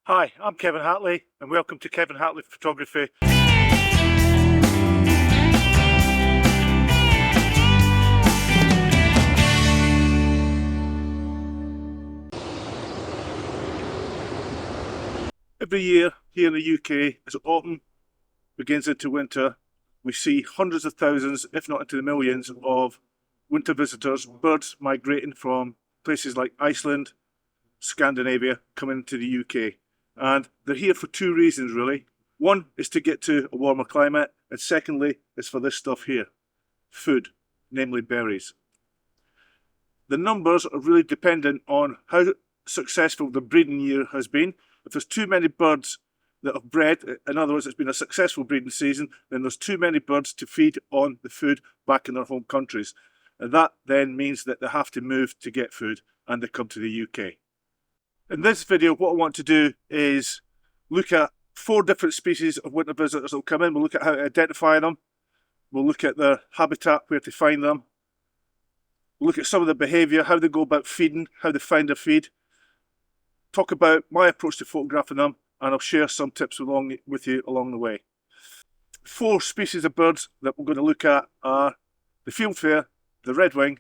Hi, I'm Kevin Hatley and welcome to Kevin Hatley Photography. Every year here in the UK, as autumn begins into winter, we see hundreds of thousands, if not into the millions, of winter visitors, birds migrating from places like Iceland, Scandinavia, coming into the UK. And they're here for two reasons really. One is to get to a warmer climate, and secondly is for this stuff here, food, namely berries. The numbers are really dependent on how successful the breeding year has been. If there's too many birds that have bred, in other words, it's been a successful breeding season, then there's too many birds to feed on the food back in their home countries. And that then means that they have to move to get food, and they come to the UK. In this video, what I want to do is look at 4 different species of winter visitors that will come in. We'll look at how to identify them. We'll look at their habitat, where to find them. We'll look at some of their behaviour, how they go about feeding, how they find their feed. Talk about my approach to photographing them, and I'll share some tips with you along the way. 4 species of birds that we're going to look at are the Fieldfare, the Redwing,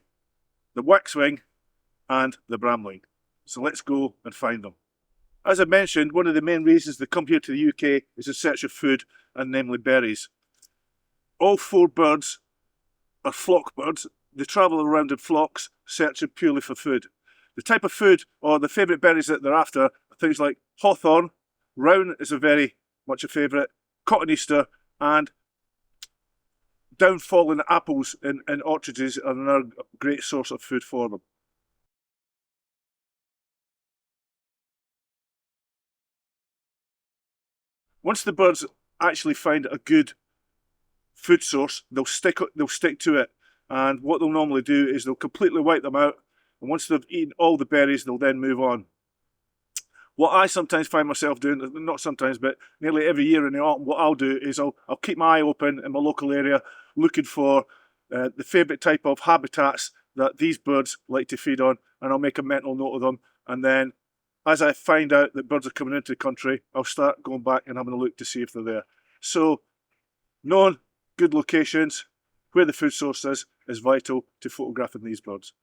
the Waxwing, and the Brambling. So let's go and find them. As I mentioned, one of the main reasons they come here to the UK is in search of food, and namely berries. All 4 birds are flock birds. They travel around in flocks, searching purely for food. The type of food, or the favourite berries that they're after, are things like hawthorn, rowan is very much a favourite, cotton Easter, and down-fallen apples in orchards are another great source of food for them. Once the birds actually find a good food source, they'll stick to it. And what they'll normally do is they'll completely wipe them out. And once they've eaten all the berries, they'll then move on. What I sometimes find myself doing, not sometimes, but nearly every year in the autumn, what I'll do is I'll keep my eye open in my local area, looking for the favourite type of habitats that these birds like to feed on, and I'll make a mental note of them. And then as I find out that birds are coming into the country, I'll start going back and having a look to see if they're there. So knowing good locations, where the food source is vital to photographing these birds.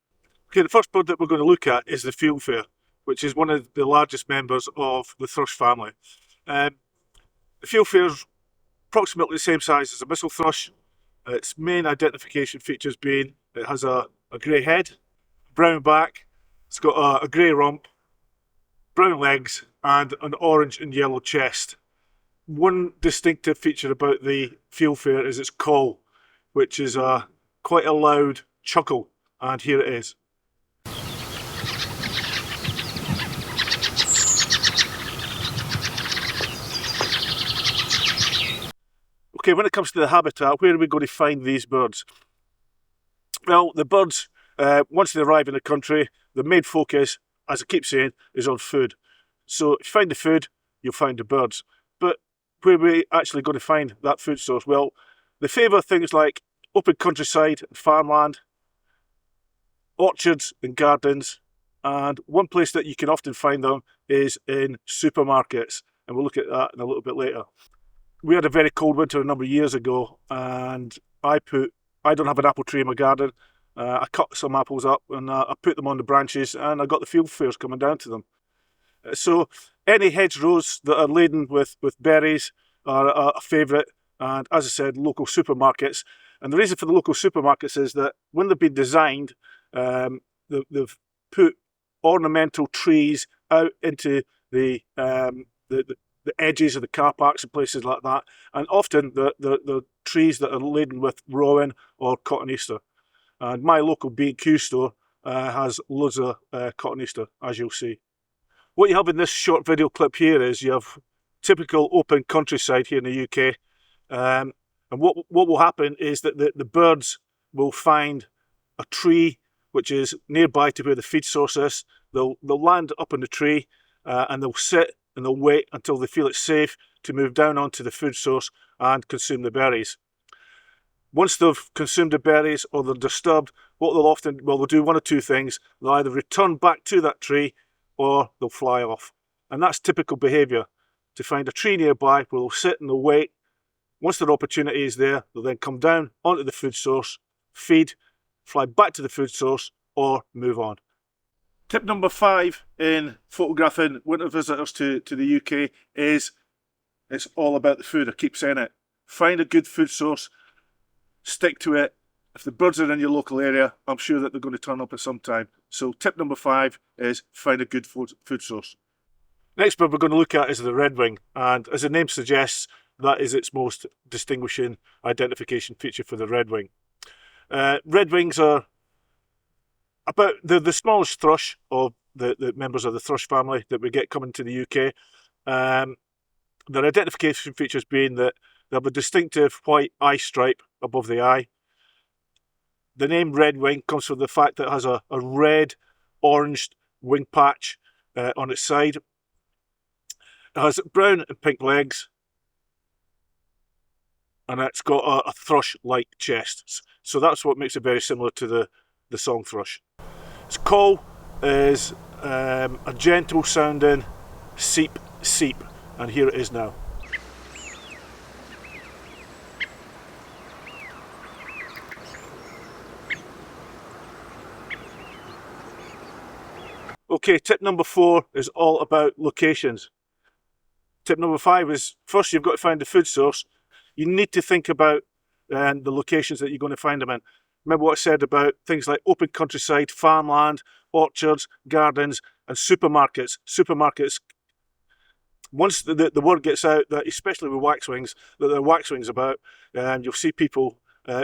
Okay, the first bird that we're going to look at is the Fieldfare, which is one of the largest members of the thrush family. The Fieldfare is approximately the same size as a missel thrush. Its main identification features being it has a grey head, brown back, it's got a grey rump, brown legs, and an orange and yellow chest. One distinctive feature about the Fieldfare is its call, which is quite a loud chuckle, and here it is. Okay, when it comes to the habitat, where are we going to find these birds? Well, the birds, once they arrive in the country, the main focus, as I keep saying, is on food. So if you find the food, you'll find the birds. But where are we actually going to find that food source? Well, they favour things like open countryside and farmland, orchards and gardens, and one place that you can often find them is in supermarkets, and we'll look at that in a little bit later. We had a very cold winter a number of years ago, and I don't have an apple tree in my garden. I cut some apples up and I put them on the branches, and I got the Fieldfares coming down to them. So any hedgerows that are laden with berries are a favourite, and as I said, local supermarkets. And the reason for the local supermarkets is that when they've been designed, they've put ornamental trees out into the edges of the car parks and places like that, and often the trees that are laden with rowan or cotton Easter. And my local B&Q store has loads of cotton Easter, as you'll see. What you have in this short video clip here is you have typical open countryside here in the UK, and what will happen is that the birds will find a tree which is nearby to where the feed source is. They'll land up in the tree and they'll sit and they'll wait until they feel it's safe to move down onto the food source and consume the berries. Once they've consumed the berries or they're disturbed, what they'll do one of two things. They'll either return back to that tree or they'll fly off. And that's typical behaviour, to find a tree nearby where they'll sit and they'll wait. Once their opportunity is there, they'll then come down onto the food source, feed, fly back to the food source, or move on. Tip number 5 in photographing winter visitors to the UK is it's all about the food. I keep saying it. Find a good food source, stick to it. If the birds are in your local area, I'm sure that they're going to turn up at some time. So tip number 5 is find a good food source. Next bird we're going to look at is the redwing, and as the name suggests, that is its most distinguishing identification feature for the redwing. Redwings are about the smallest thrush of the members of the thrush family that we get coming to the UK. Their identification features being that they have a distinctive white eye stripe above the eye. The name redwing comes from the fact that it has a red, orange wing patch on its side. It has brown and pink legs, and it's got a thrush-like chest. So that's what makes it very similar to the song thrush. Its call is a gentle sounding seep, seep, and here it is now. Okay, tip number 4 is all about locations. Tip number 5 is, first you've got to find the food source. You need to think about the locations that you're going to find them in. Remember what I said about things like open countryside, farmland, orchards, gardens, and supermarkets. Supermarkets, once the word gets out, that especially with waxwings, that there are waxwings about, you'll see people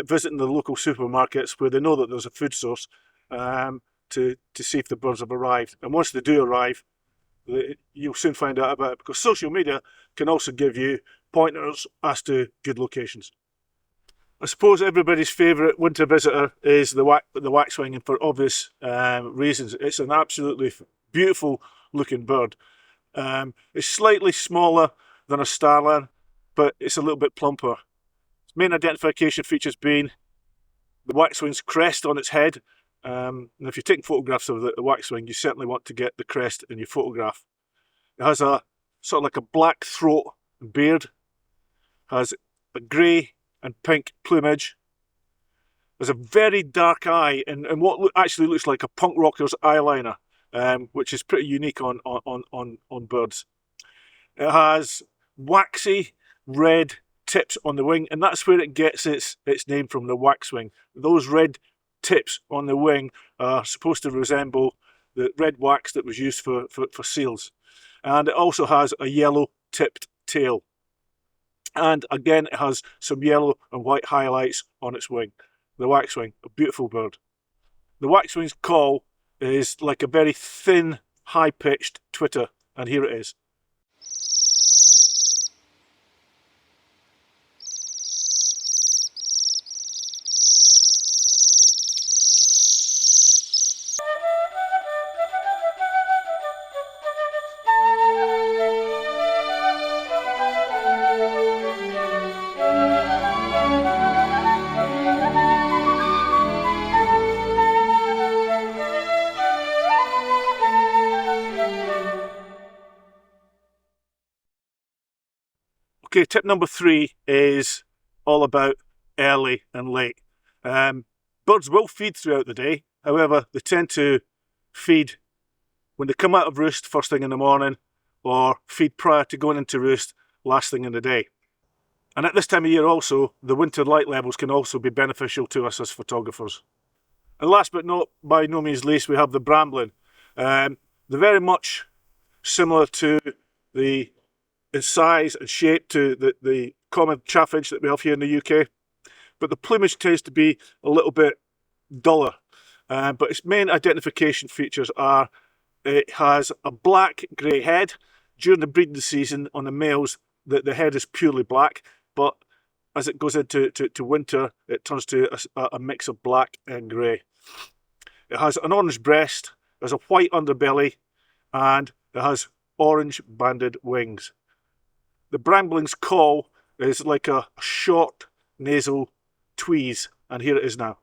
visiting the local supermarkets where they know that there's a food source to see if the birds have arrived. And once they do arrive, you'll soon find out about it, because social media can also give you pointers as to good locations. I suppose everybody's favourite winter visitor is the waxwing, and for obvious reasons. It's an absolutely beautiful looking bird. It's slightly smaller than a starling, but it's a little bit plumper. Its main identification features being the waxwing's crest on its head. And if you're taking photographs of the waxwing, you certainly want to get the crest in your photograph. It has a sort of like a black throat and beard, has a grey and pink plumage. There's a very dark eye and what actually looks like a punk rocker's eyeliner, which is pretty unique on birds. It has waxy red tips on the wing, and that's where it gets its name from, the waxwing. Those red tips on the wing are supposed to resemble the red wax that was used for seals. And it also has a yellow tipped tail. And again, it has some yellow and white highlights on its wing. The waxwing, a beautiful bird. The waxwing's call is like a very thin, high-pitched twitter, and here it is. Okay, tip number 3 is all about early and late. Birds will feed throughout the day. However, they tend to feed when they come out of roost first thing in the morning, or feed prior to going into roost last thing in the day. And at this time of year also, the winter light levels can also be beneficial to us as photographers. And last but not by no means least, we have the Brambling. They're very much similar to in size and shape to the common chaffinch that we have here in the UK, but the plumage tends to be a little bit duller. But its main identification features are it has a black-grey head. During the breeding season on the males, the head is purely black, but as it goes into winter, it turns to a mix of black and grey. It has an orange breast, there's a white underbelly, and it has orange banded wings. The Brambling's call is like a short nasal tweeze, and here it is now.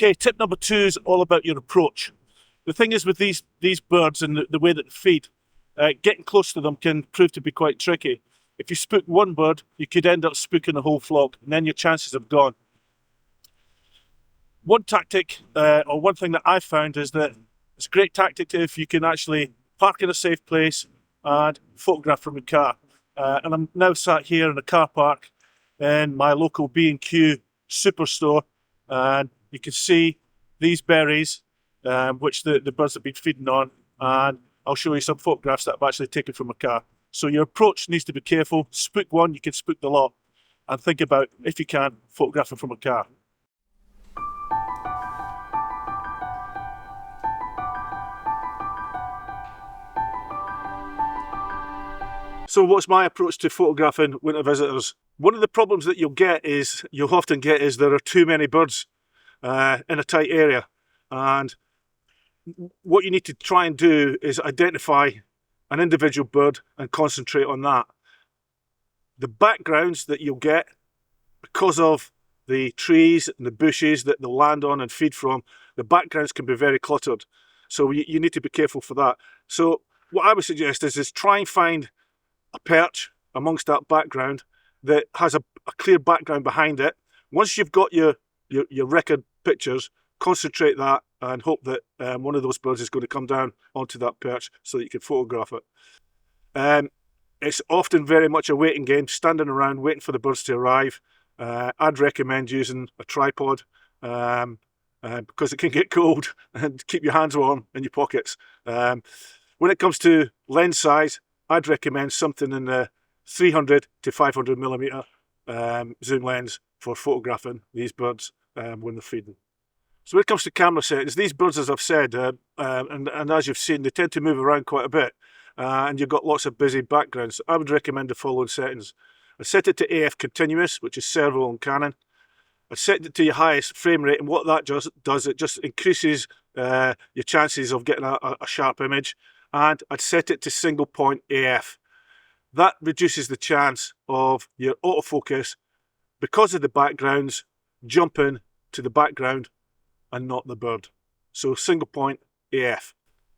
Okay, tip number 2 is all about your approach. The thing is with these birds and the way that they feed, getting close to them can prove to be quite tricky. If you spook one bird, you could end up spooking the whole flock, and then your chances have gone. One tactic, or one thing that I've found, is that it's a great tactic if you can actually park in a safe place and photograph from your car. And I'm now sat here in a car park in my local B&Q superstore, and you can see these berries, which the birds have been feeding on, and I'll show you some photographs that I've actually taken from a car. So your approach needs to be careful. Spook one, you can spook the lot, and think about, if you can, photographing from a car. So what's my approach to photographing winter visitors? One of the problems that you'll often get is there are too many birds in a tight area, and what you need to try and do is identify an individual bird and concentrate on that. The backgrounds that you'll get, because of the trees and the bushes that they'll land on and feed from, the backgrounds can be very cluttered. So you need to be careful for that. So what I would suggest is try and find a perch amongst that background that has a clear background behind it. Once you've got your record pictures, concentrate that and hope that one of those birds is going to come down onto that perch so that you can photograph it. It's often very much a waiting game, standing around waiting for the birds to arrive. I'd recommend using a tripod because it can get cold, and keep your hands warm in your pockets. When it comes to lens size, I'd recommend something in the 300 to 500 millimeter zoom lens for photographing these birds when they're feeding. So when it comes to camera settings, these birds, as I've said, and as you've seen, they tend to move around quite a bit, and you've got lots of busy backgrounds. I would recommend the following settings. I set it to AF continuous, which is servo on Canon. I set it to your highest frame rate, and what that does, it just increases your chances of getting a sharp image. And I'd set it to single point AF. That reduces the chance of your autofocus, because of the backgrounds, jumping to the background and not the bird. So single point AF.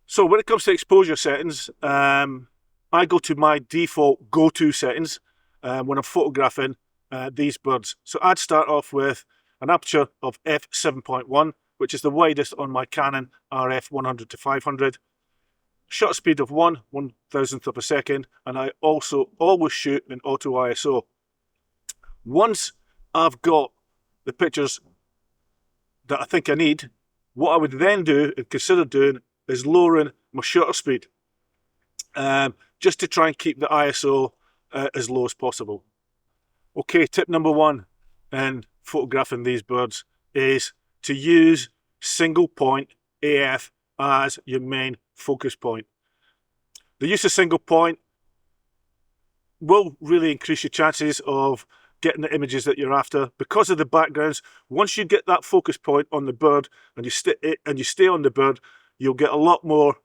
So when it comes to exposure settings, I go to my default go-to settings when I'm photographing these birds. So I'd start off with an aperture of f7.1, which is the widest on my Canon RF 100 to 500. Shutter speed of 1/1000th of a second, and I also always shoot in auto ISO. Once I've got the pictures that I think I need, what I would then do and consider doing is lowering my shutter speed, just to try and keep the ISO as low as possible. Okay, tip number 1 in photographing these birds is to use single point AF as your main focus point. The use of single point will really increase your chances of getting the images that you're after because of the backgrounds. Once you get that focus point on the bird and you stay on the bird, you'll get a lot more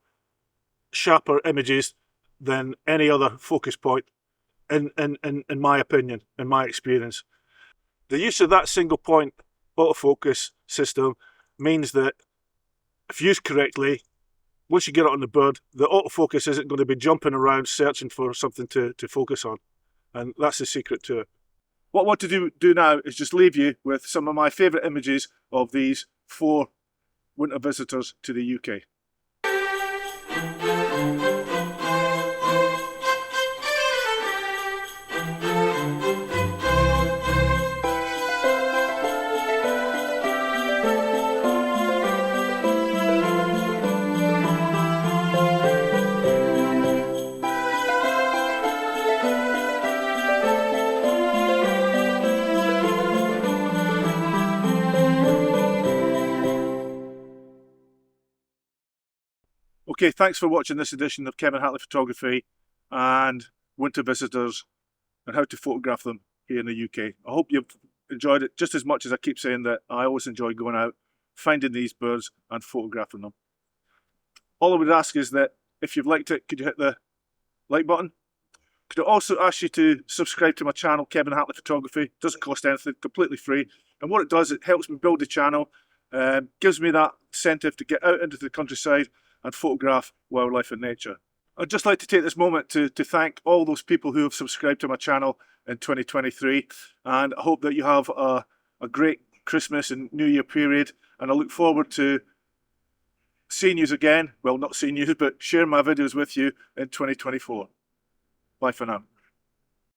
sharper images than any other focus point, in my opinion, in my experience. The use of that single point autofocus system means that if used correctly, once you get it on the bird, the autofocus isn't going to be jumping around searching for something to focus on. And that's the secret to it. What I want to do now is just leave you with some of my favourite images of these 4 winter visitors to the UK. Okay, thanks for watching this edition of Kevin Hatley Photography and winter visitors and how to photograph them here in the UK. I hope you've enjoyed it just as much as I keep saying that I always enjoy going out, finding these birds and photographing them. All I would ask is that if you've liked it, could you hit the like button? Could I also ask you to subscribe to my channel, Kevin Hatley Photography. It doesn't cost anything, completely free. And what it does, it helps me build the channel Gives me that incentive to get out into the countryside and photograph wildlife and nature. I'd just like to take this moment to thank all those people who have subscribed to my channel in 2023, and I hope that you have a great Christmas and New Year period, and I look forward to seeing you again, well, not seeing you, but sharing my videos with you in 2024. Bye for now.